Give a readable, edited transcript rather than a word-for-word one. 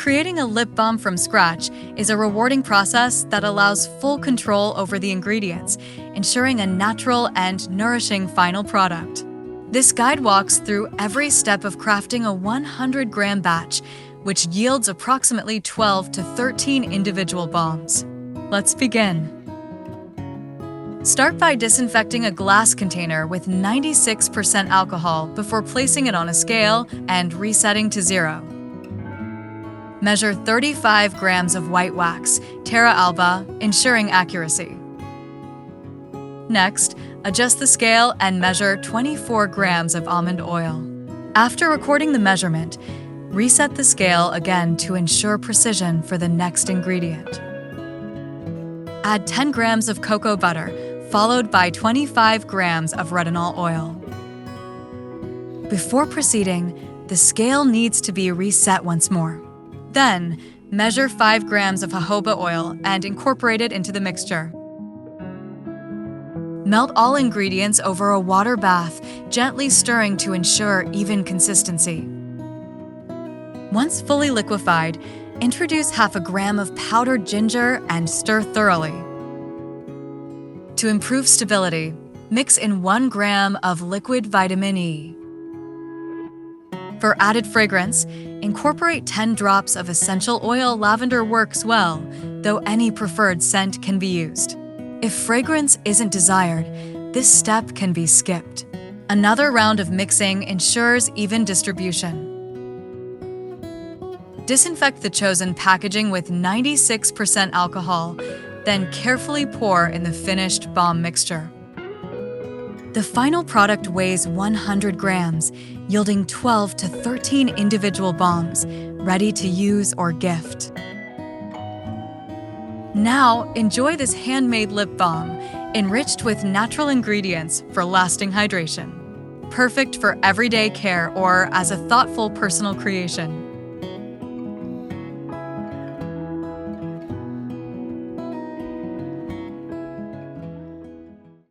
Creating a lip balm from scratch is a rewarding process that allows full control over the ingredients, ensuring a natural and nourishing final product. This guide walks through every step of crafting a 100-gram batch, which yields approximately 12 to 13 individual balms. Let's begin. Start by disinfecting a glass container with 96% alcohol before placing it on a scale and resetting to 0. Measure 35 grams of white wax, Terra Alba, ensuring accuracy. Next, adjust the scale and measure 24 grams of almond oil. After recording the measurement, reset the scale again to ensure precision for the next ingredient. Add 10 grams of cocoa butter, followed by 25 grams of retinol oil. Before proceeding, the scale needs to be reset once more. Then, measure 5 grams of jojoba oil and incorporate it into the mixture. Melt all ingredients over a water bath, gently stirring to ensure even consistency. Once fully liquefied, introduce half a gram of powdered ginger and stir thoroughly. To improve stability, mix in 1 gram of liquid vitamin E. For added fragrance, incorporate 10 drops of essential oil. Lavender works well, though any preferred scent can be used. If fragrance isn't desired, this step can be skipped. Another round of mixing ensures even distribution. Disinfect the chosen packaging with 96% alcohol, then carefully pour in the finished balm mixture. The final product weighs 100 grams, yielding 12 to 13 individual balms, ready to use or gift. Now, enjoy this handmade lip balm, enriched with natural ingredients for lasting hydration. Perfect for everyday care or as a thoughtful personal creation.